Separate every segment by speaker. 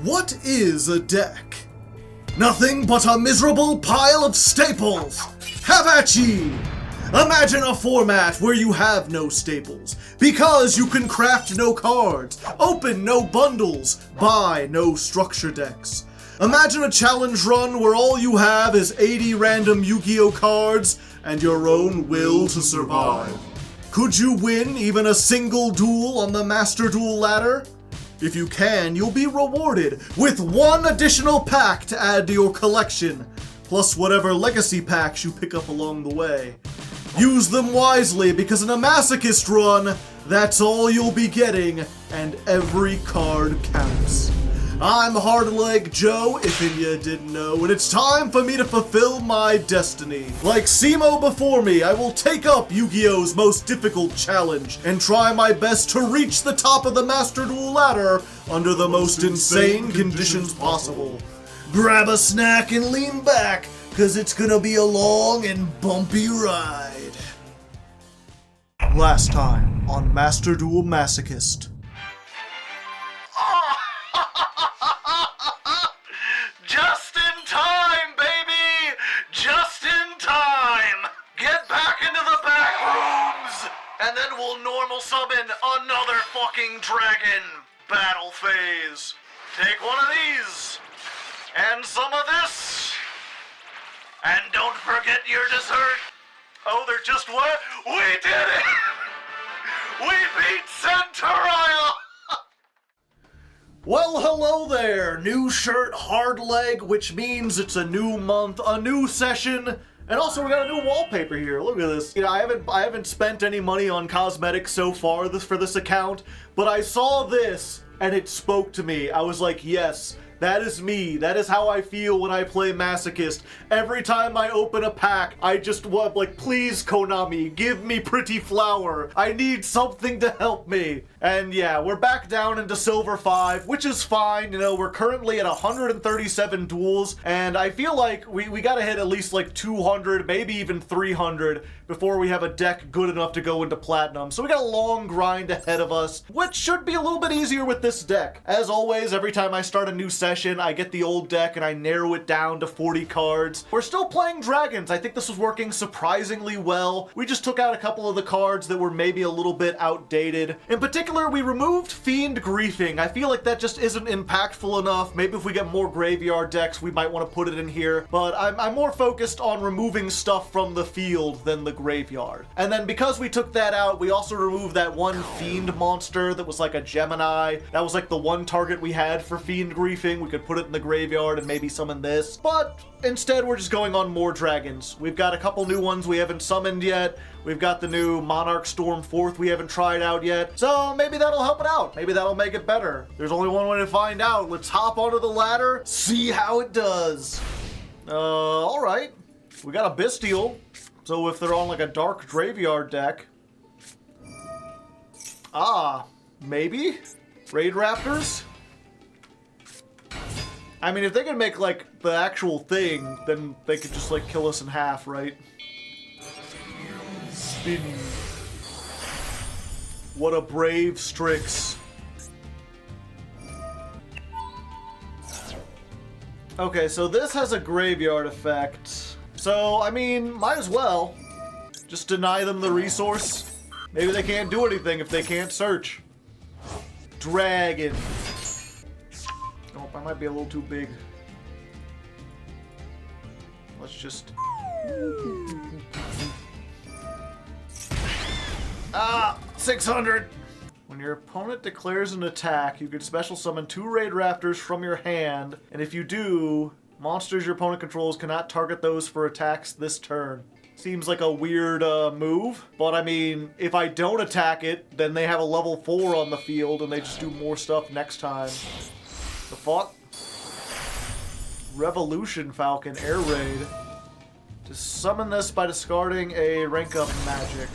Speaker 1: What is a deck? Nothing but a miserable pile of staples! Have at ye! Imagine a format where you have no staples, because you can craft no cards, open no bundles, buy no structure decks. Imagine a challenge run where all you have is 80 random Yu-Gi-Oh cards and your own will to survive. Could you win even a single duel on the Master Duel ladder? If you can, you'll be rewarded with one additional pack to add to your collection, plus whatever legacy packs you pick up along the way. Use them wisely, because in a Masochist run, that's all you'll be getting, and every card counts. I'm Hardleg Joe, if you didn't know, and it's time for me to fulfill my destiny. Like Simo before me, I will take up Yu-Gi-Oh's most difficult challenge and try my best to reach the top of the Master Duel ladder under the most insane conditions possible. Grab a snack and lean back, cause it's gonna be a long and bumpy ride. Last time on Master Duel Masochist.
Speaker 2: Just in time, baby! Just in time! Get back into the back rooms! And then we'll normal summon another fucking dragon battle phase. Take one of these. And some of this. And don't forget your dessert. Oh, they're just what? We did it! We beat Centuria!
Speaker 1: Well, hello there! New shirt, Hardleg, which means it's a new month, a new session, and also we got a new wallpaper here. Look at this. You know, I haven't spent any money on cosmetics so far for this account, but I saw this and it spoke to me. I was like, yes, that is me. That is how I feel when I play Masochist. Every time I open a pack, I just want, like, please, Konami, give me Pretty Flower. I need something to help me. And yeah, we're back down into Silver 5, which is fine. You know, we're currently at 137 duels, and I feel like we gotta hit at least like 200, maybe even 300 before we have a deck good enough to go into Platinum. So we got a long grind ahead of us, which should be a little bit easier with this deck. As always, every time I start a new session, I get the old deck and I narrow it down to 40 cards. We're still playing dragons. I think this was working surprisingly well. We just took out a couple of the cards that were maybe a little bit outdated. In particular, we removed Fiend Griefing. I feel like that just isn't impactful enough. Maybe if we get more graveyard decks, we might want to put it in here. But I'm more focused on removing stuff from the field than the graveyard. And then because we took that out, we also removed that one Fiend monster that was like a Gemini. That was like the one target we had for Fiend Griefing. We could put it in the graveyard and maybe summon this. But instead, we're just going on more dragons. We've got a couple new ones we haven't summoned yet. We've got the new Monarch Storm 4th we haven't tried out yet. So maybe that'll help it out. Maybe that'll make it better. There's only one way to find out. Let's hop onto the ladder, see how it does. Alright. We got a Bestial. So if they're on like a dark graveyard deck. Maybe? Raid Raptors? I mean, if they can make, like, the actual thing, then they could just, like, kill us in half, right? Spin. What a brave Strix. Okay, so this has a graveyard effect. So, I mean, might as well. Just deny them the resource. Maybe they can't do anything if they can't search. Dragon. Oh, I might be a little too big. Let's just... 600! When your opponent declares an attack, you can special summon 2 Raid Raptors from your hand, and if you do, monsters your opponent controls cannot target those for attacks this turn. Seems like a weird move, but I mean, if I don't attack it, then they have a level 4 on the field and they just do more stuff next time. The fuck? Revolution Falcon Air Raid. To summon this by discarding a rank up magic.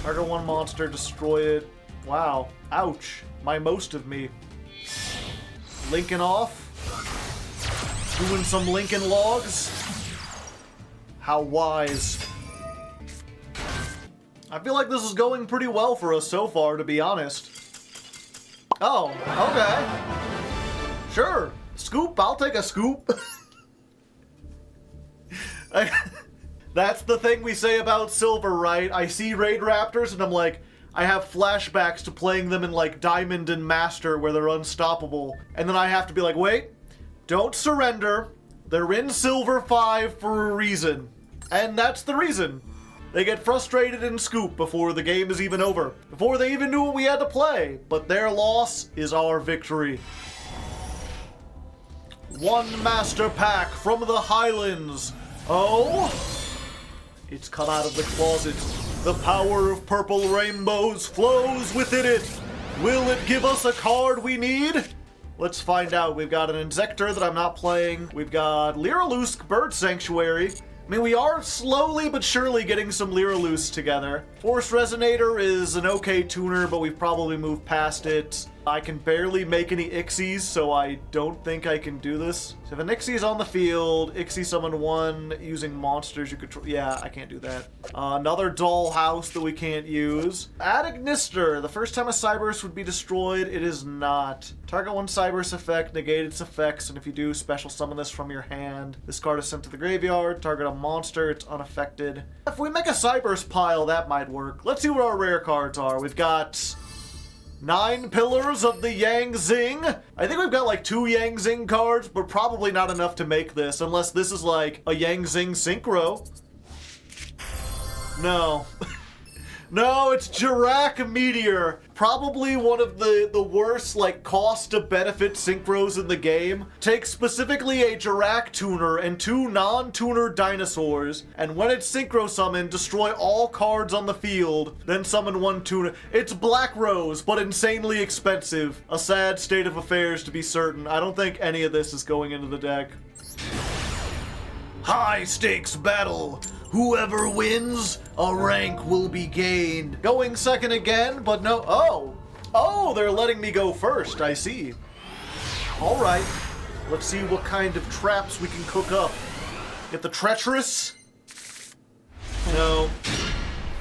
Speaker 1: Target one monster, destroy it. Wow. Ouch. My most of me. Linking off. Doing some Lincoln logs. How wise. I feel like this is going pretty well for us so far, to be honest. Oh, okay. Sure. Scoop, I'll take a scoop. That's the thing we say about Silver, right? I see Raid Raptors and I'm like, I have flashbacks to playing them in like Diamond and Master where they're unstoppable. And then I have to be like, wait, don't surrender. They're in Silver 5 for a reason. And that's the reason. They get frustrated and scoop before the game is even over. Before they even knew what we had to play. But their loss is our victory. One Master Pack from the Highlands. Oh, it's come out of the closet. The power of purple rainbows flows within it. Will it give us a card we need? Let's find out. We've got an Insector that I'm not playing. We've got Lyralusk Bird Sanctuary. I mean, we are slowly but surely getting some Lyralusk together. Force Resonator is an okay tuner, but we've probably moved past it. I can barely make any Ixies, so I don't think I can do this. So if an Ixie is on the field, Ixie summon one using monsters you control. Yeah, I can't do that. Another Dollhouse that we can't use. Adignister. The first time a Cyberse would be destroyed, it is not. Target one Cyberse effect, negate its effects, and if you do, special summon this from your hand. This card is sent to the graveyard. Target a monster, it's unaffected. If we make a Cyberse pile, that might work. Let's see what our rare cards are. We've got 9 Pillars of the Yang Zing. I think we've got like 2 Yang Zing cards, but probably not enough to make this, unless this is like a Yang Zing Synchro. No. No, it's Jirak Meteor. Probably one of the worst, like, cost-to-benefit synchros in the game. Take specifically a Jirak tuner and 2 non-tuner dinosaurs, and when it's synchro summoned, destroy all cards on the field, then summon 1 tuner. It's Black Rose, but insanely expensive. A sad state of affairs, to be certain. I don't think any of this is going into the deck. High-stakes battle. Whoever wins, a rank will be gained. Going second again, but no. Oh, they're letting me go first. I see. All right. Let's see what kind of traps we can cook up. Get the Treacherous. No.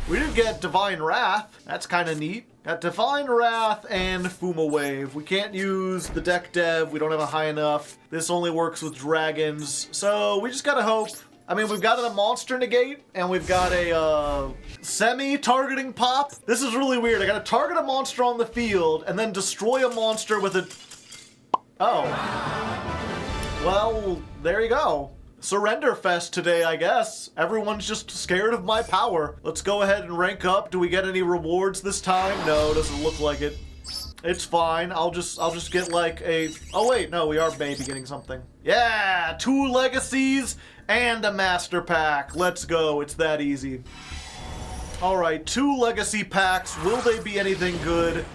Speaker 1: We didn't get Divine Wrath. That's kind of neat. Got Divine Wrath and Fuma Wave. We can't use the deck dev. We don't have a high enough. This only works with dragons. So we just gotta hope. I mean, we've got a monster negate, and we've got a semi-targeting pop. This is really weird. I gotta target a monster on the field, and then destroy a monster with a... Oh. Well, there you go. Surrender fest today, I guess. Everyone's just scared of my power. Let's go ahead and rank up. Do we get any rewards this time? No, doesn't look like it. It's fine. I'll just get like a... Oh wait, no, we are maybe getting something. Yeah, 2 legacies and a master pack. Let's go. It's that easy. All right, 2 legacy packs. Will they be anything good?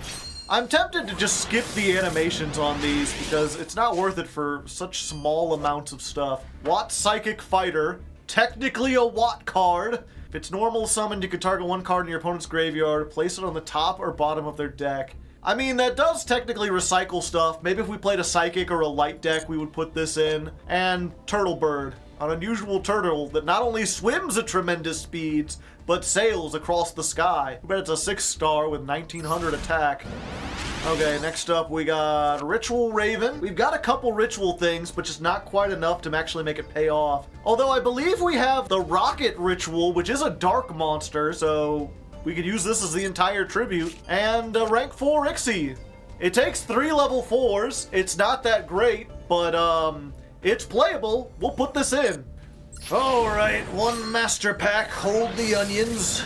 Speaker 1: I'm tempted to just skip the animations on these because it's not worth it for such small amounts of stuff. Watt Psychic Fighter. Technically a Watt card. If it's normal summoned, you can target 1 card in your opponent's graveyard, place it on the top or bottom of their deck. I mean, that does technically recycle stuff. Maybe if we played a Psychic or a Light deck, we would put this in. And Turtle Bird. An unusual turtle that not only swims at tremendous speeds, but sails across the sky. I bet it's a 6-star with 1900 attack. Okay, next up we got Ritual Raven. We've got a couple ritual things, but just not quite enough to actually make it pay off. Although I believe we have the Rocket Ritual, which is a dark monster, so we could use this as the entire tribute. And rank 4 Ixie. It takes 3 level 4s. It's not that great, but it's playable. We'll put this in. Alright, 1 master pack. Hold the onions.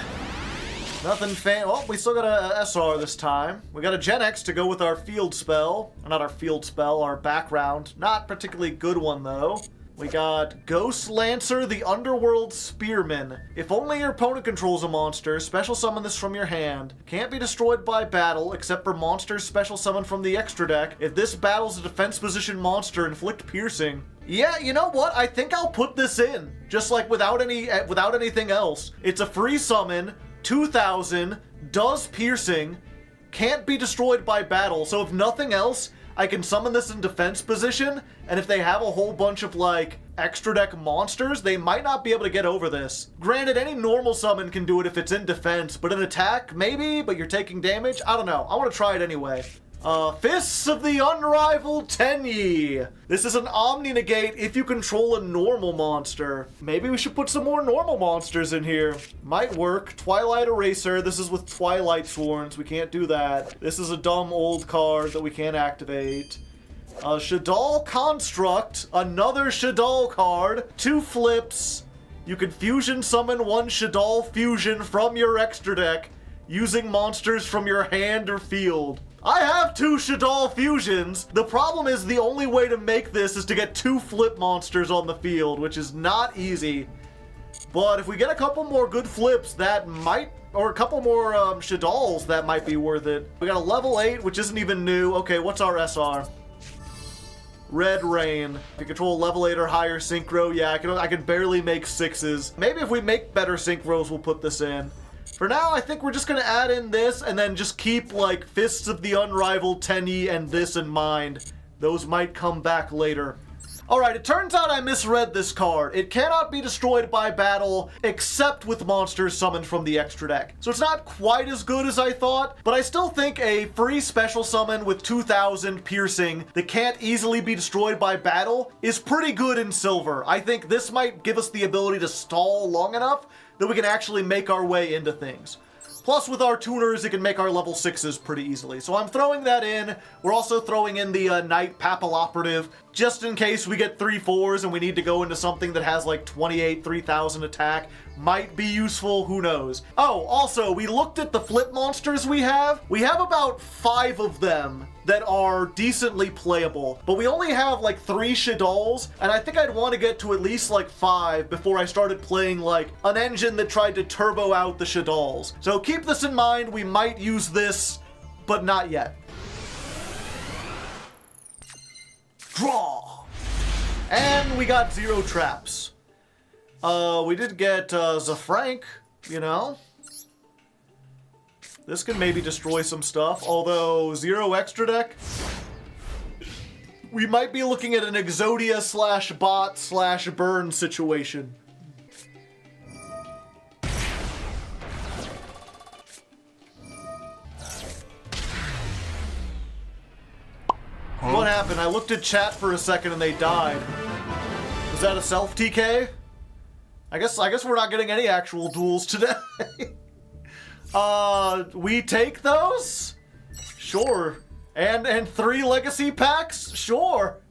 Speaker 1: Nothing Oh, we still got a SR this time. We got a Gen X to go with our field spell. Not our field spell, our background. Not particularly good one, though. We got Ghost Lancer, the Underworld Spearman. If only your opponent controls a monster, special summon this from your hand. Can't be destroyed by battle, except for monsters special summon from the extra deck. If this battles a defense position monster, inflict piercing. Yeah, you know what? I think I'll put this in. Just like without anything else. It's a free summon, 2000, does piercing, can't be destroyed by battle. So if nothing else, I can summon this in defense position, and if they have a whole bunch of, like, extra deck monsters, they might not be able to get over this. Granted, any normal summon can do it if it's in defense, but in attack, maybe, but you're taking damage? I don't know. I want to try it anyway. Fists of the Unrivaled Tenyi. This is an Omni Negate if you control a normal monster. Maybe we should put some more normal monsters in here. Might work. Twilight Eraser. This is with Twilight Sworns. We can't do that. This is a dumb old card that we can't activate. Shadal Construct. Another Shadal card. 2 flips. You can fusion summon 1 Shadal fusion from your extra deck using monsters from your hand or field. I have 2 Shadal fusions. The problem is the only way to make this is to get 2 flip monsters on the field, which is not easy. But if we get a couple more good flips, that might, or a couple more Shadals, that might be worth it. We got a level 8, which isn't even new. Okay, what's our SR? Red Rain. If you control a level 8 or higher synchro, yeah, I can barely make 6s. Maybe if we make better synchros, we'll put this in. For now, I think we're just gonna add in this and then just keep, like, Fists of the Unrivaled Tenyi and this in mind. Those might come back later. Alright, it turns out I misread this card. It cannot be destroyed by battle except with monsters summoned from the extra deck. So it's not quite as good as I thought, but I still think a free special summon with 2000 piercing that can't easily be destroyed by battle is pretty good in silver. I think this might give us the ability to stall long enough that we can actually make our way into things. Plus, with our tuners, it can make our level 6s pretty easily. So I'm throwing that in. We're also throwing in the Knight Papilloperative, just in case we get 3 4s and we need to go into something that has like 28, 3000 attack. Might be useful, who knows. Oh, also, we looked at the flip monsters we have. We have about 5 of them that are decently playable, but we only have like 3 Shadals, and I think I'd want to get to at least like 5 before I started playing like an engine that tried to turbo out the Shadals. So keep this in mind, we might use this, but not yet. Draw! And we got 0 traps. We did get Zafrank, you know? This can maybe destroy some stuff, although 0 extra deck. We might be looking at an Exodia slash bot slash burn situation. What happened? I looked at chat for a second and they died. Was that a self TK? I guess we're not getting any actual duels today. We take those? Sure. And 3 legacy packs? Sure.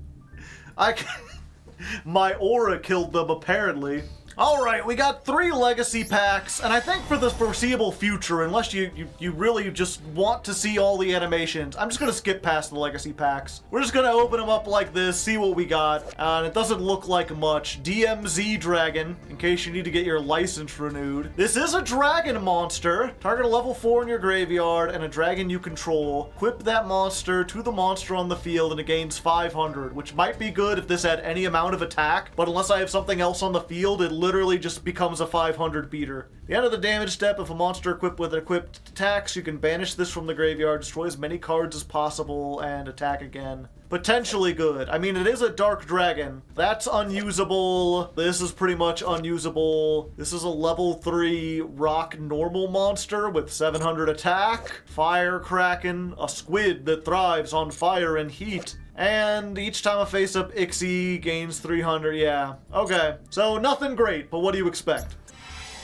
Speaker 1: My aura killed them, apparently. Alright, we got 3 legacy packs, and I think for the foreseeable future, unless you really just want to see all the animations, I'm just gonna skip past the legacy packs. We're just gonna open them up like this, see what we got, and it doesn't look like much. DMZ Dragon, in case you need to get your license renewed. This is a dragon monster. Target a level 4 in your graveyard, and a dragon you control. Equip that monster to the monster on the field, and it gains 500, which might be good if this had any amount of attack, but unless I have something else on the field, it literally just becomes a 500 beater. The end of the damage step, if a monster equipped with equipped attacks, you can banish this from the graveyard, destroy as many cards as possible, and attack again. Potentially good. I mean, it is a dark dragon. That's unusable. This is pretty much unusable. This is a level 3 rock normal monster with 700 attack, fire kraken, a squid that thrives on fire and heat. And each time a face-up Ixie gains 300, yeah. Okay, so nothing great, but what do you expect?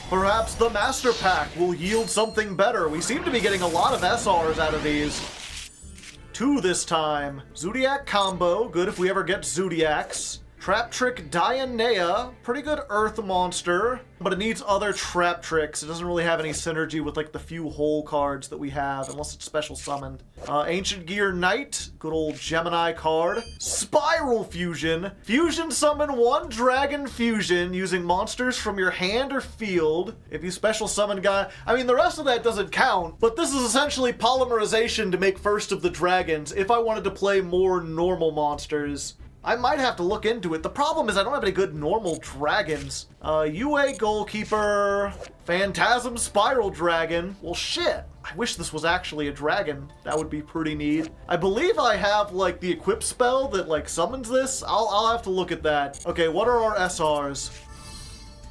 Speaker 1: Perhaps the Master Pack will yield something better. We seem to be getting a lot of SRs out of these. 2 this time. Zodiac combo, good if we ever get Zodiacs. Trap Trick Dianea, pretty good earth monster, but it needs other trap tricks. It doesn't really have any synergy with like the few hole cards that we have, unless it's special summoned. Ancient Gear Knight, good old Gemini card. Spiral Fusion, fusion summon 1 dragon fusion using monsters from your hand or field. If you special summon guy, I mean the rest of that doesn't count, but this is essentially polymerization to make first of the dragons if I wanted to play more normal monsters. I might have to look into it. The problem is I don't have any good normal dragons. UA Goalkeeper, Phantasm Spiral Dragon. Well, shit. I wish this was actually a dragon. That would be pretty neat. I believe I have, like, the equip spell that, like, summons this. I'll have to look at that. Okay, what are our SRs?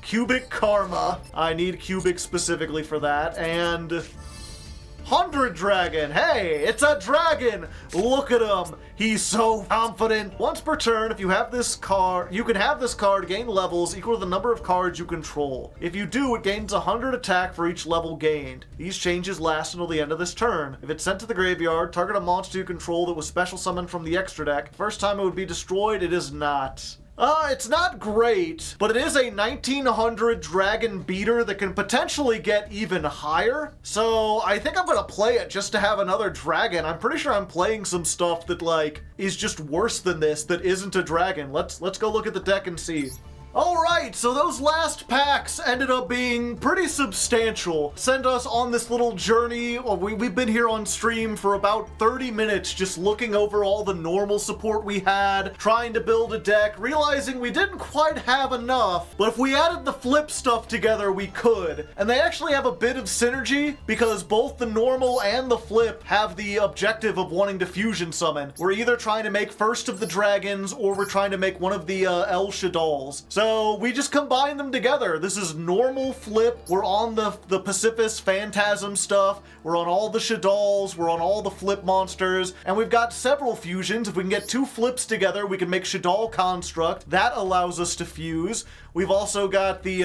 Speaker 1: Cubic Karma. I need Cubic specifically for that. And 100 dragon. Hey, it's a dragon. Look at him. He's so confident. Once per turn, if you have this card, you can have this card gain levels equal to the number of cards you control. If you do, it gains 100 attack for each level gained. These changes last until the end of this turn. If it's sent to the graveyard, target a monster you control that was special summoned from the extra deck. First time it would be destroyed, it is not. It's not great, but it is a 1900 dragon beater that can potentially get even higher. So I think I'm gonna play it just to have another dragon. I'm pretty sure I'm playing some stuff that like is just worse than this that isn't a dragon. Let's go look at the deck and see. Alright, so those last packs ended up being pretty substantial. Sent us on this little journey. We've been here on stream for about 30 minutes just looking over all the normal support we had, trying to build a deck, realizing we didn't quite have enough, but if we added the flip stuff together, we could. And they actually have a bit of synergy because both the normal and the flip have the objective of wanting to fusion summon. We're either trying to make first of the dragons or we're trying to make one of the El Shaddolls. So we just combine them together. This is normal flip. We're on the Pacifist Phantasm stuff. We're on all the Shaddolls. We're on all the flip monsters. And we've got several fusions. If we can get two flips together, we can make Shaddol Construct. That allows us to fuse. We've also got the,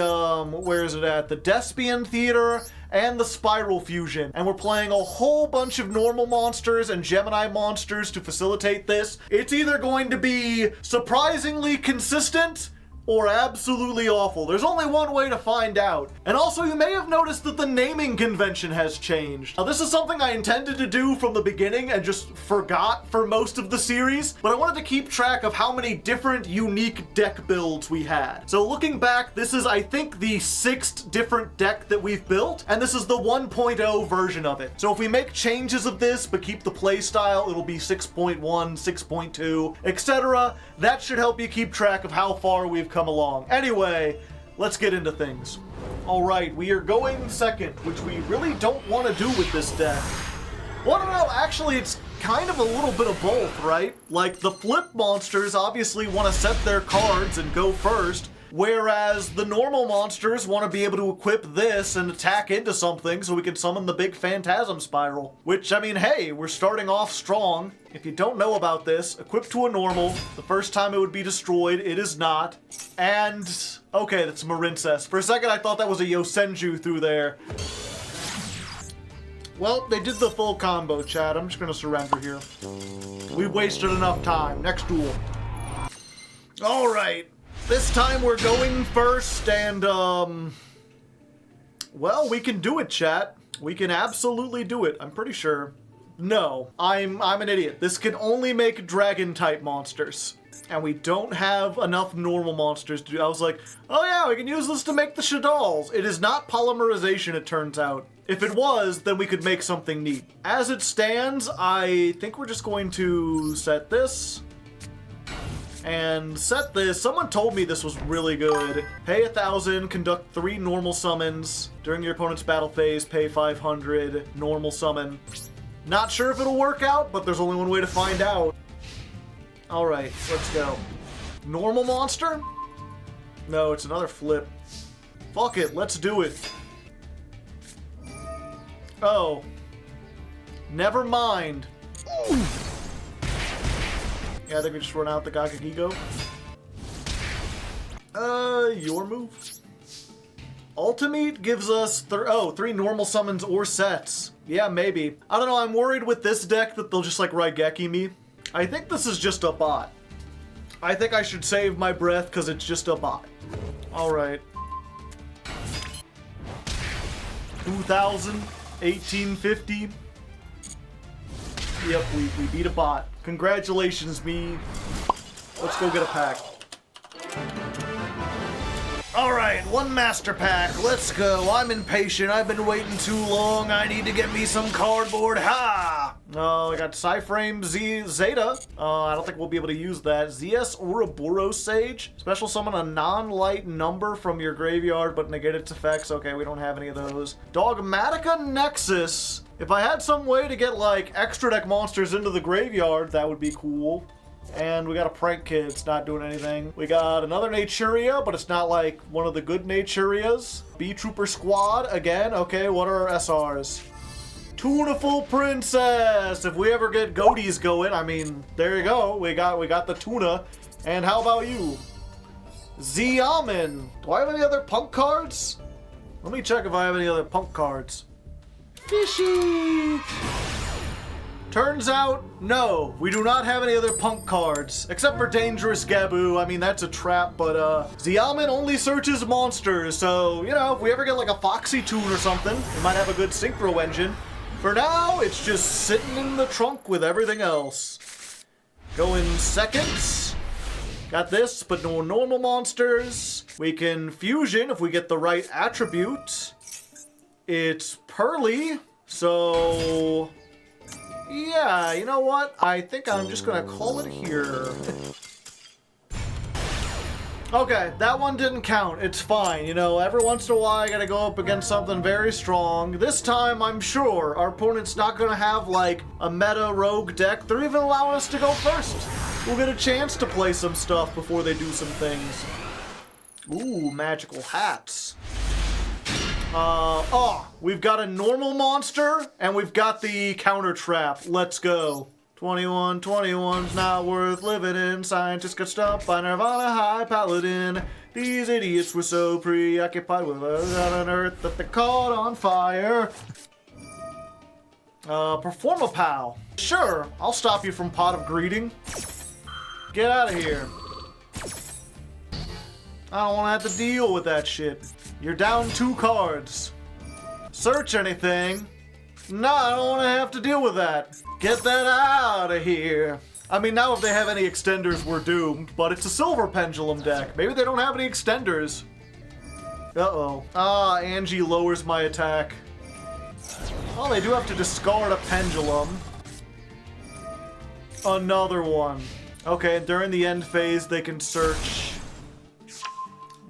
Speaker 1: where is it at? The Despian Theater and the Spiral Fusion. And we're playing a whole bunch of normal monsters and Gemini monsters to facilitate this. It's either going to be surprisingly consistent or absolutely awful. There's only one way to find out. And also, you may have noticed that the naming convention has changed. Now, this is something I intended to do from the beginning and just forgot for most of the series, but I wanted to keep track of how many different unique deck builds we had. So looking back, this is, I think, the 6th different deck that we've built, and this is the 1.0 version of it. So if we make changes of this, but keep the playstyle, it'll be 6.1, 6.2, etc. That should help you keep track of how far we've come along. Anyway, let's get into things. All right, we are going second, which we really don't want to do with this deck. Well, no, actually, it's kind of a little bit of both, right? Like, the flip monsters obviously want to set their cards and go first, whereas the normal monsters want to be able to equip this and attack into something so we can summon the big Phantasm Spiral. Which, I mean, hey, we're starting off strong. If you don't know about this, equipped to a normal, the first time it would be destroyed, it is not. And, okay, that's Marincess. For a second, I thought that was a Yosenju through there. Well, they did the full combo, chat. I'm just gonna surrender here. We've wasted enough time. Next duel. All right. This time we're going first, and, well, we can do it, chat. We can absolutely do it, I'm pretty sure. No, I'm an idiot. This can only make dragon-type monsters. And we don't have enough normal monsters to do. I was like, oh yeah, we can use this to make the Shaddolls. It is not polymerization, it turns out. If it was, then we could make something neat. As it stands, I think we're just going to set this. And set this. Someone told me this was really good. Pay 1,000, conduct 3 normal summons. During your opponent's battle phase, pay 500, normal summon. Not sure if it'll work out, but there's only one way to find out. Alright, let's go. Normal monster? No, it's another flip. Fuck it, let's do it. Oh. Never mind. Yeah, I think we just run out the Gagagigo. Your move. Ultimate gives us 3 normal summons or sets. Yeah, maybe. I don't know, I'm worried with this deck that they'll just like Raigeki me. I think this is just a bot. I think I should save my breath because it's just a bot. Alright. 2,000, 1850. Yep, we beat a bot. Congratulations, me. Let's go get a pack. Alright, 1 master pack. Let's go. I'm impatient. I've been waiting too long. I need to get me some cardboard. Ha! I got Psyframe Zeta. I don't think we'll be able to use that. ZS Ouroboros Sage. Special summon a non-light number from your graveyard, but negate its effects. Okay, we don't have any of those. Dogmatica Nexus. If I had some way to get, like, extra deck monsters into the graveyard, that would be cool. And we got a Prank Kid, it's not doing anything. We got another Naturia, but it's not like one of the good Naturias. B-Trooper Squad, again, okay, what are our SRs? Tunaful Princess. If we ever get goatees going, I mean, there you go. We got the tuna. And how about you? Xiamen. Do I have any other punk cards? Let me check if I have any other punk cards. Fishy. Turns out, no, we do not have any other punk cards, except for Dangerous Gaboo. I mean, that's a trap, but Xiamen only searches monsters, so, you know, if we ever get like a Foxy Toon or something, we might have a good synchro engine. For now, it's just sitting in the trunk with everything else. Going seconds. Got this, but no normal monsters. We can fusion if we get the right attribute. It's Pearly, so... yeah, you know what? I think I'm just gonna call it here. Okay, that one didn't count. It's fine. You know, every once in a while I gotta go up against something very strong. This time, I'm sure our opponent's not gonna have, like, a meta rogue deck. They're even allowing us to go first. We'll get a chance to play some stuff before they do some things. Ooh, magical hats. We've got a normal monster, and we've got the counter trap. Let's go. 21's not worth living in. Scientists got stumped by Nirvana High Paladin. These idiots were so preoccupied with us on Earth that they caught on fire. Perform a pal. Sure, I'll stop you from Pot of Greeting. Get out of here. I don't want to have to deal with that shit. You're down 2 cards. Search anything. No, I don't want to have to deal with that. Get that out of here. I mean, now if they have any extenders, we're doomed, but it's a silver pendulum deck. Maybe they don't have any extenders. Uh-oh. Angie lowers my attack. Oh, they do have to discard a pendulum. Another one. Okay, during the end phase, they can search.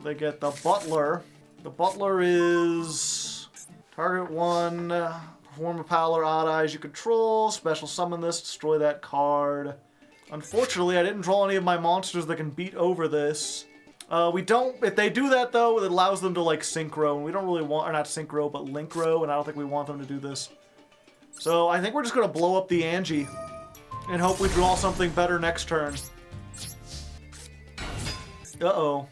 Speaker 1: They get the Butler. The Butler is... target 1, perform a pal or odd eyes you control, special summon this, destroy that card. Unfortunately, I didn't draw any of my monsters that can beat over this. We don't... if they do that, though, it allows them to, like, synchro, and we don't really want... or not synchro, but linkro, and I don't think we want them to do this. So, I think we're just gonna blow up the Angie. And hope we draw something better next turn. Uh-oh.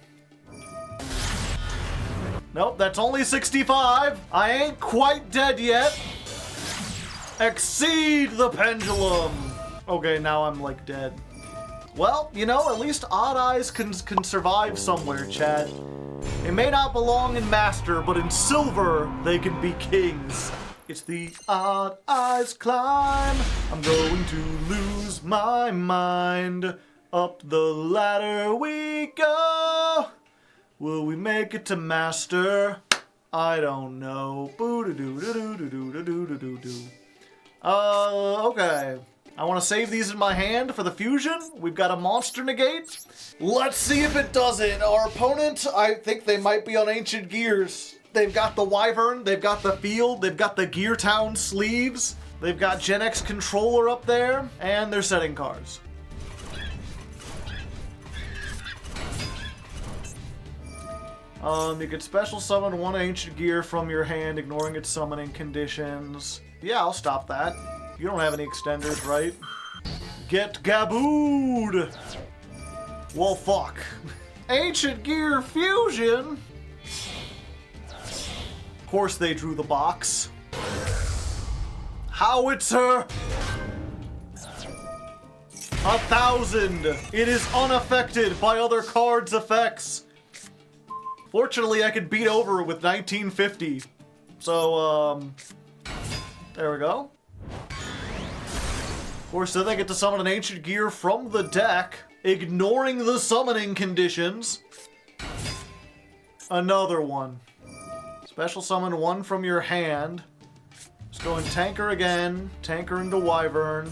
Speaker 1: Nope, that's only 65. I ain't quite dead yet. Exceed the pendulum. Okay, now I'm, like, dead. Well, you know, at least Odd Eyes can survive somewhere, chat. They may not belong in Master, but in Silver, they can be kings. It's the Odd Eyes climb. I'm going to lose my mind. Up the ladder we go. Will we make it to Master? I don't know. Okay. I want to save these in my hand for the fusion. We've got a monster negate. Let's see if it does it. Our opponent, I think they might be on Ancient Gears. They've got the Wyvern, they've got the Field, they've got the Gear Town sleeves, they've got Gen X Controller up there, and they're setting cards. You could special summon 1 Ancient Gear from your hand, ignoring its summoning conditions. Yeah, I'll stop that. You don't have any extenders, right? Get gabooed! Well, fuck. Ancient Gear Fusion! Of course they drew the box. Howitzer! 1,000! It is unaffected by other cards' effects. Fortunately, I could beat over it with 1950. So, there we go. Of course, then they get to summon an Ancient Gear from the deck, ignoring the summoning conditions. Another one. Special summon 1 from your hand. Just go and Tanker again. Tanker into Wyvern.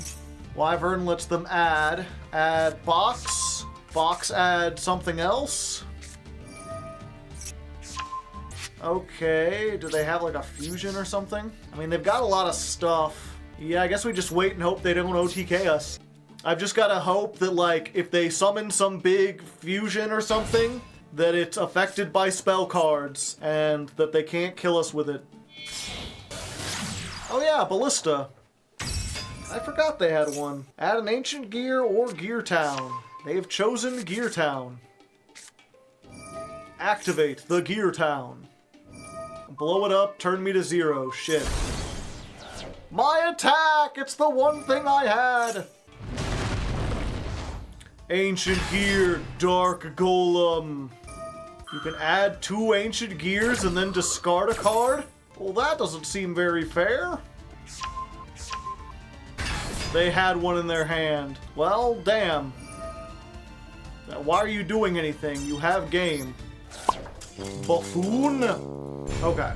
Speaker 1: Wyvern lets them add. Add Box. Box add something else. Okay, do they have like a fusion or something? I mean, they've got a lot of stuff. Yeah, I guess we just wait and hope they don't OTK us. I've just gotta hope that, like, if they summon some big fusion or something, that it's affected by spell cards, and that they can't kill us with it. Oh yeah, Ballista. I forgot they had one. Add an Ancient Gear or Gear Town. They have chosen Gear Town. Activate the Gear Town. Blow it up, turn me to 0. Shit. My attack! It's the one thing I had! Ancient Gear, Dark Golem. You can add 2 Ancient Gears and then discard a card? Well, that doesn't seem very fair. They had one in their hand. Well, damn. Now, why are you doing anything? You have game. Buffoon? Okay.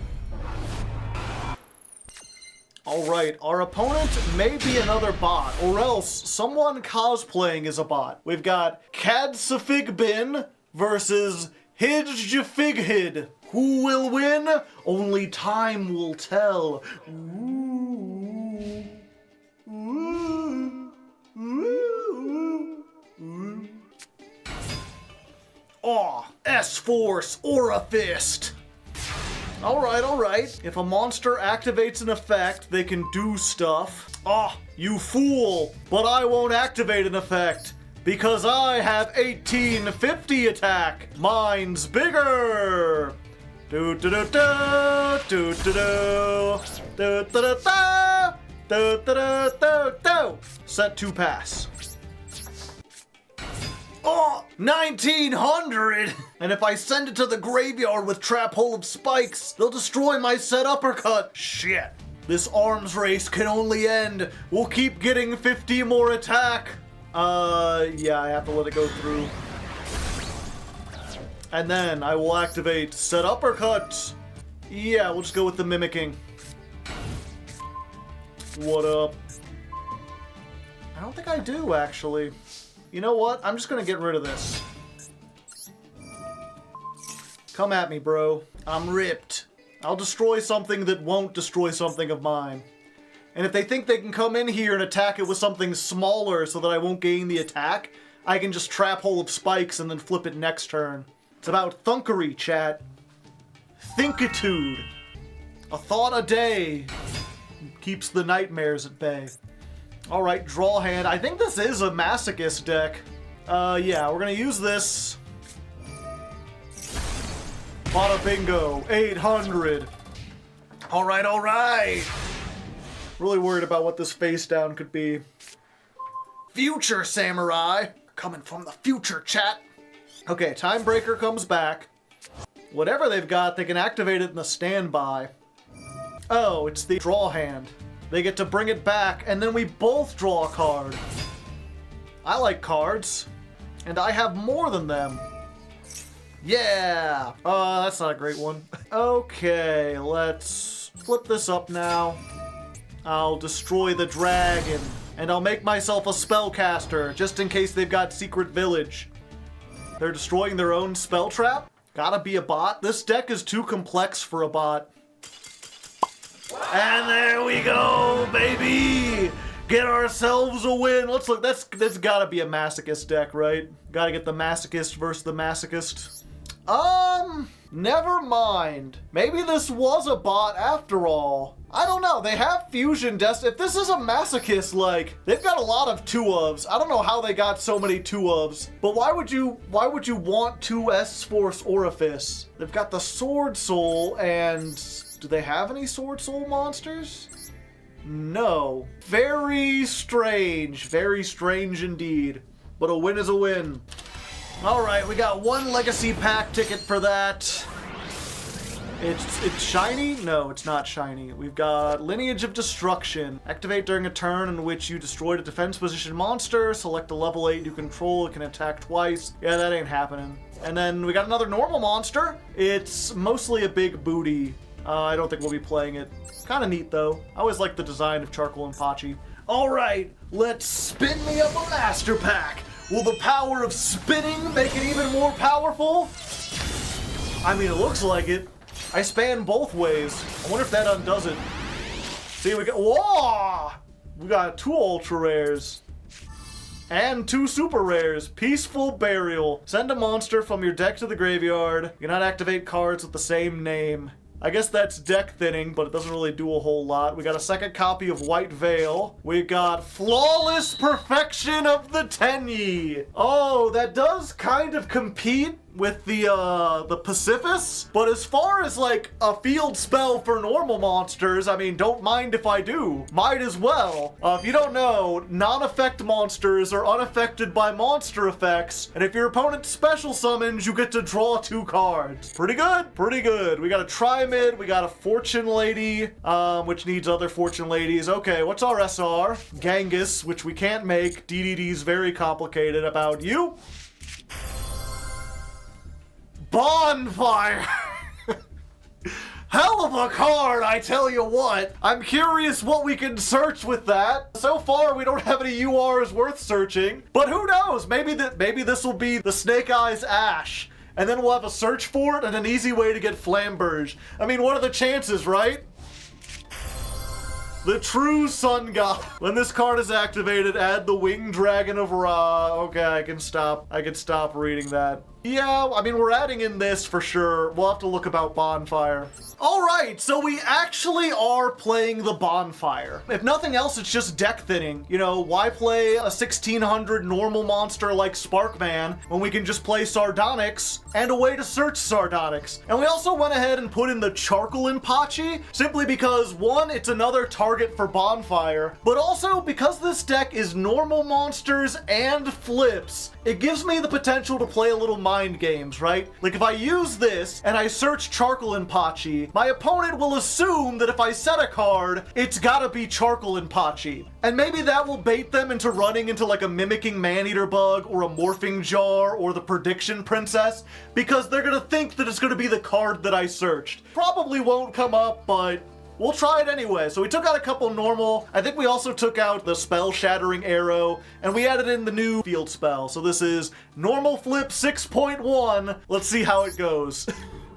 Speaker 1: Alright, our opponent may be another bot, or else someone cosplaying is a bot. We've got Cadsafigbin versus Hidjfighid. Who will win? Only time will tell. Ooh. Ooh. Ooh. Ooh. Aw, S-Force Aura Fist. Alright, alright. If a monster activates an effect, they can do stuff. Ah, you fool! But I won't activate an effect, because I have 1850 attack! Mine's bigger! Do-do-do-do! Do-do-do! Do-do-do-do! Do-do-do-do-do! Set to pass. Oh, 1900! And if I send it to the graveyard with Trap Hole of Spikes, they'll destroy my set uppercut. Shit. This arms race can only end. We'll keep getting 50 more attack. Yeah, I have to let it go through. And then I will activate set uppercut. Yeah, we'll just go with the mimicking. What up? I don't think I do, actually. You know what? I'm just gonna get rid of this. Come at me, bro. I'm ripped. I'll destroy something that won't destroy something of mine. And if they think they can come in here and attack it with something smaller so that I won't gain the attack, I can just Trap Hole of Spikes and then flip it next turn. It's about thunkery, chat. Thinkitude. A thought a day keeps the nightmares at bay. Alright, draw hand. I think this is a Masochist deck. Yeah, we're gonna use this. Bada bingo, 800. Alright, alright. Really worried about what this face down could be. Future Samurai. Coming from the future, chat. Okay, Timebreaker comes back. Whatever they've got, they can activate it in the standby. Oh, it's the draw hand. They get to bring it back, and then we both draw a card. I like cards, and I have more than them. Yeah! That's not a great one. Okay, let's flip this up now. I'll destroy the dragon, and I'll make myself a spellcaster, just in case they've got Secret Village. They're destroying their own spell trap? Gotta be a bot? This deck is too complex for a bot. And there we go, baby! Get ourselves a win! Let's look, that's gotta be a Masochist deck, right? Gotta get the Masochist versus the Masochist. Never mind. Maybe this was a bot after all. I don't know, they have Fusion If this is a Masochist, like, they've got a lot of 2-ofs. I don't know how they got so many 2-ofs, but why would you want 2 S-Force Orifice? They've got the Sword Soul, and do they have any Sword Soul monsters? No. Very strange indeed. But a win is a win. Alright, we got 1 Legacy Pack ticket for that. It's shiny? No, it's not shiny. We've got Lineage of Destruction. Activate during a turn in which you destroyed a defense position monster. Select a level 8 you control. It can attack twice. Yeah, that ain't happening. And then we got another normal monster. It's mostly a big booty. I don't think we'll be playing it. Kind of neat, though. I always like the design of Charcoal and Pachi. Alright, let's spin me up a Master Pack. Will the power of spinning make it even more powerful? I mean, it looks like it. I span both ways. I wonder if that undoes it. See, we got... Whoa! We got 2 ultra rares. And 2 super rares. Peaceful Burial. Send a monster from your deck to the graveyard. You cannot activate cards with the same name. I guess that's deck thinning, but it doesn't really do a whole lot. We got a second copy of White Veil. We got Flawless Perfection of the Tenyi. Oh, that does kind of compete with the Pacifist, but as far as like a field spell for normal monsters, I mean, don't mind if I do. Might as well. If you don't know, non-effect monsters are unaffected by monster effects, and if your opponent special summons, you get to draw 2 cards. Pretty good, pretty good. We got a Trimid, we got a Fortune Lady, which needs other Fortune Ladies. Okay, what's our SR? Genghis, which we can't make. DDD's very complicated. About you? Bonfire! Hell of a card, I tell you what. I'm curious what we can search with that. So far, we don't have any URs worth searching, but who knows? Maybe this will be the Snake Eyes Ash, and then we'll have a search for it and an easy way to get Flamberge. I mean, what are the chances, right? The True Sun God. When this card is activated, add the Winged Dragon of Ra. Okay, I can stop reading that. Yeah, I mean, we're adding in this for sure. We'll have to look about Bonfire. All right, so we actually are playing the Bonfire. If nothing else, it's just deck thinning. You know, why play a 1600 normal monster like Sparkman when we can just play Sardonyx and a way to search Sardonyx? And we also went ahead and put in the Charcoal-Inpachi simply because, one, it's another target for Bonfire, but also because this deck is normal monsters and flips, it gives me the potential to play a little mind games, right? Like if I use this and I search Charcoal-Inpachi, my opponent will assume that if I set a card, it's gotta be Charcoal-Inpachi. And maybe that will bait them into running into like a Mimicking Maneater Bug or a Morphing Jar or the Prediction Princess, because they're gonna think that it's gonna be the card that I searched. Probably won't come up, but we'll try it anyway. So we took out a couple normal. I think we also took out the Spell Shattering Arrow, and we added in the new field spell. So this is Normal Flip 6.1. Let's see how it goes.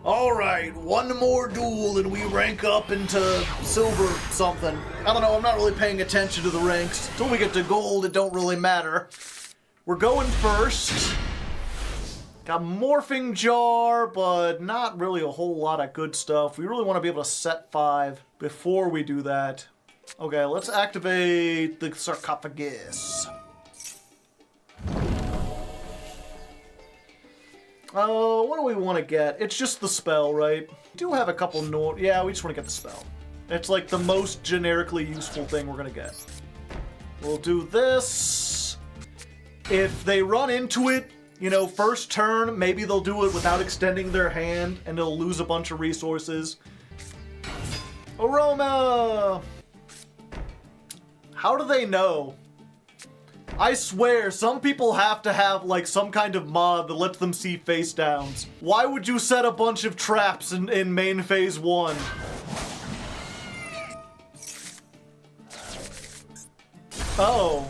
Speaker 1: All right, one more duel and we rank up into silver something. I don't know, I'm not really paying attention to the ranks. Until we get to gold, it don't really matter. We're going first. Got Morphing Jar, but not really a whole lot of good stuff. We really want to be able to set 5 before we do that. Okay, let's activate the Sarcophagus. What do we want to get? It's just the spell, right? We do have a couple yeah, we just want to get the spell. It's like the most generically useful thing we're going to get. We'll do this. If they run into it, you know, first turn, maybe they'll do it without extending their hand, and they'll lose a bunch of resources. Aroma! How do they know? I swear, some people have to have, like, some kind of mod that lets them see face downs. Why would you set a bunch of traps in main phase 1? Oh.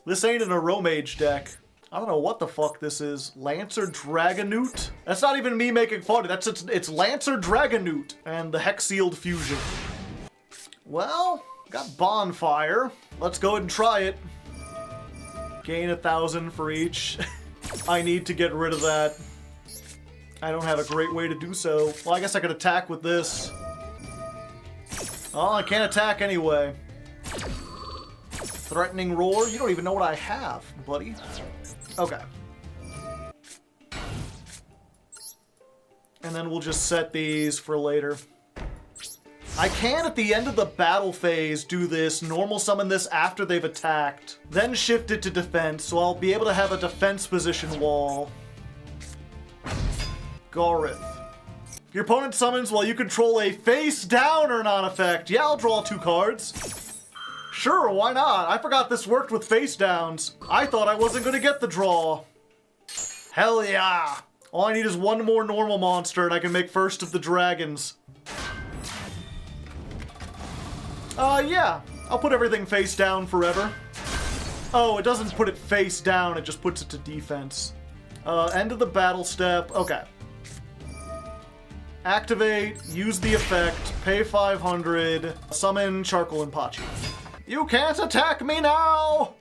Speaker 1: This ain't an Aromage deck. I don't know what the fuck this is. Lancer Dragonute? That's not even me making fun. It's Lancer Dragonute and the Hex-Sealed Fusion. Well, got Bonfire. Let's go ahead and try it. Gain 1,000 for each. I need to get rid of that. I don't have a great way to do so. Well, I guess I could attack with this. Oh, I can't attack anyway. Threatening Roar? You don't even know what I have, buddy. Okay. And then we'll just set these for later. I can, at the end of the battle phase, do this, normal summon this after they've attacked, then shift it to defense, so I'll be able to have a defense position wall. Gareth. Your opponent summons while you control a face down or non-effect. Yeah, I'll draw 2 cards. Sure, why not? I forgot this worked with face downs. I thought I wasn't gonna get the draw. Hell yeah! All I need is 1 more normal monster and I can make first of the dragons. Yeah. I'll put everything face down forever. Oh, it doesn't put it face down, it just puts it to defense. End of the battle step. Okay. Activate, use the effect, pay 500, summon Charcoal-Inpachi. You can't attack me now!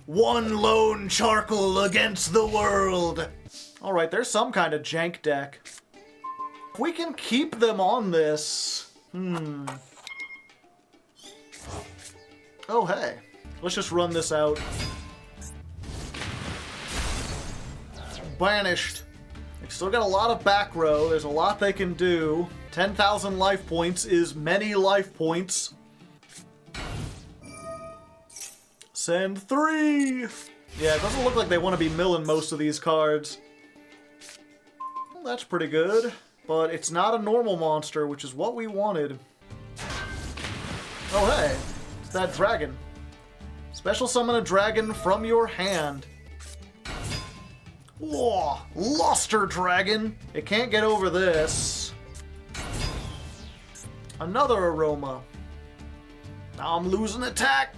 Speaker 1: 1 lone charcoal against the world! Alright, there's some kind of jank deck. If we can keep them on this... Oh, hey. Let's just run this out. Banished. They've still got a lot of back row. There's a lot they can do. 10,000 life points is many life points. Send 3! Yeah, it doesn't look like they want to be milling most of these cards. Well, that's pretty good. But it's not a normal monster, which is what we wanted. Oh, hey. It's that dragon. Special summon a dragon from your hand. Whoa! Luster Dragon! It can't get over this. Another aroma. Now I'm losing attack.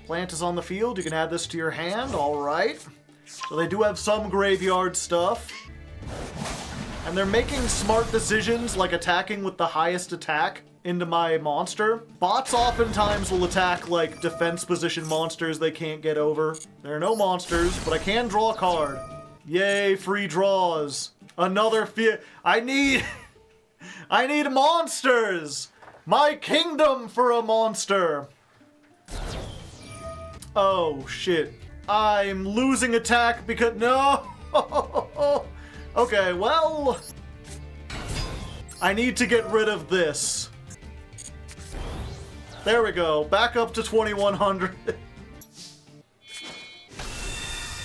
Speaker 1: Plant is on the field. You can add this to your hand. Alright. So they do have some graveyard stuff. And they're making smart decisions, like attacking with the highest attack into my monster. Bots oftentimes will attack, like, defense position monsters they can't get over. There are no monsters, but I can draw a card. Yay, free draws. Another I need monsters! My kingdom for a monster! Oh, shit. I'm losing attack because... No! Okay, well... I need to get rid of this. There we go. Back up to 2100.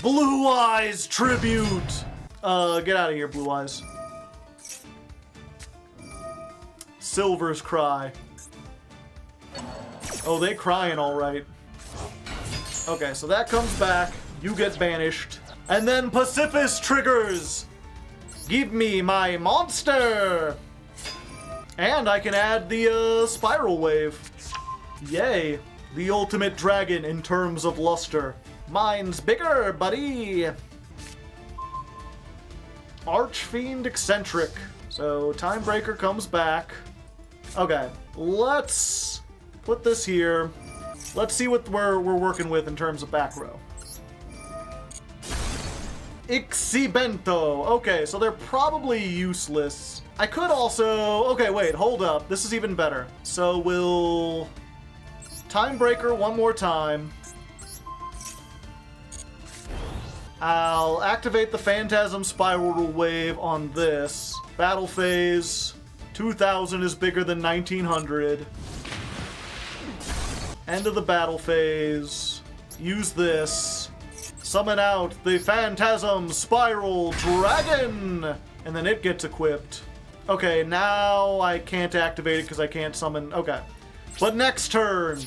Speaker 1: Blue Eyes Tribute! Get out of here, Blue Eyes. Silver's Cry. Oh, they crying alright. Okay, so that comes back. You get banished. And then Pacifist triggers! Give me my monster! And I can add the Spiral Wave. Yay. The ultimate dragon in terms of luster. Mine's bigger, buddy! Archfiend Eccentric. So, Timebreaker comes back. Okay, let's put this here. Let's see what we're working with in terms of back row. Ixibento. Okay, so they're probably useless. I could also... Okay, wait, hold up. This is even better. So we'll... Timebreaker one more time. I'll activate the Phantasm Spiral Wave on this. Battle phase. 2000 is bigger than 1900. End of the battle phase. Use this. Summon out the Phantasm Spiral Dragon! And then it gets equipped. Okay, now I can't activate it because I can't summon... Okay. But next turn!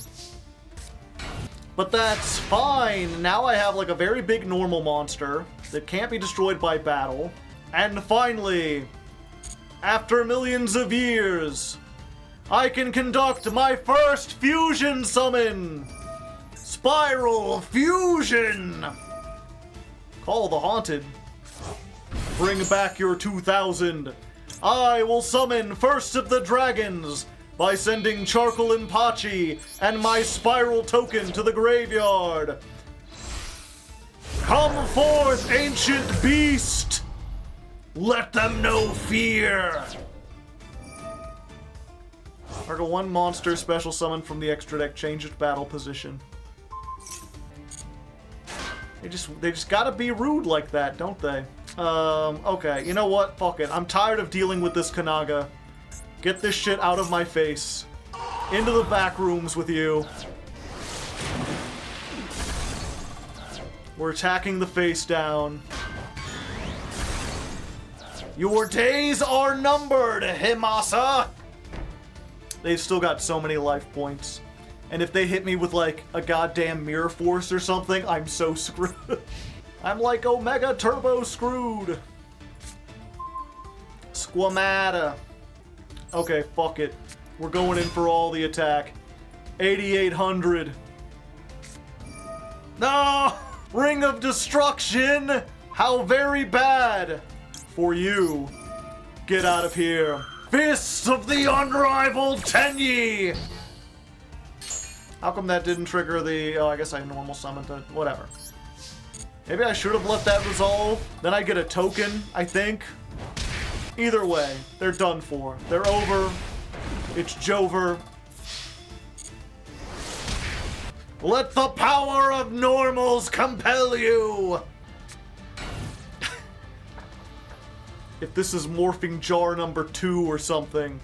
Speaker 1: But that's fine! Now I have like a very big normal monster that can't be destroyed by battle. And finally, after millions of years, I can conduct my first fusion summon! Spiral Fusion! Call the Haunted. Bring back your 2000. I will summon First of the Dragons by sending Charcoal Impachi and my Spiral Token to the graveyard. Come forth, ancient beast! Let them know fear! Target one monster special summon from the extra deck, change its battle position. They just gotta be rude like that, don't they? Okay, you know what? Fuck it. I'm tired of dealing with this Kanaga. Get this shit out of my face. Into the back rooms with you. We're attacking the face down. Your days are numbered, Himasa! They've still got so many life points. And if they hit me with, like, a goddamn Mirror Force or something, I'm so screwed. I'm like Omega Turbo screwed. Squamata. Okay, fuck it. We're going in for all the attack. 8,800. No! Ring of Destruction! How very bad for you. Get out of here. Fists of the Unrivaled Tenyi! How come that didn't trigger the... Oh, I guess I normal summoned it. Whatever. Maybe I should have let that resolve. Then I get a token, I think. Either way, they're done for. They're over. It's Jover. Let the power of normals compel you! If this is morphing jar number 2 or something,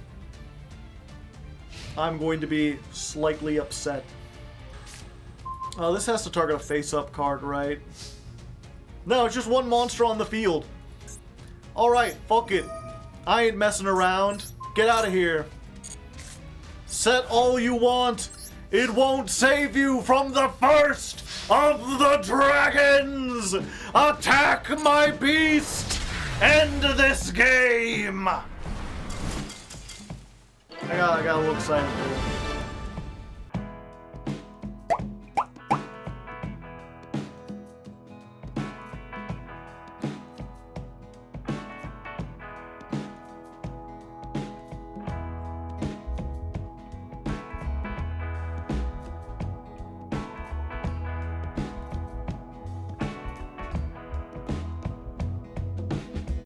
Speaker 1: I'm going to be slightly upset. This has to target a face-up card, right? No, it's just one monster on the field. Alright, fuck it. I ain't messing around. Get out of here. Set all you want. It won't save you from the first of the dragons! Attack my beast! End this game! I got a little excited there.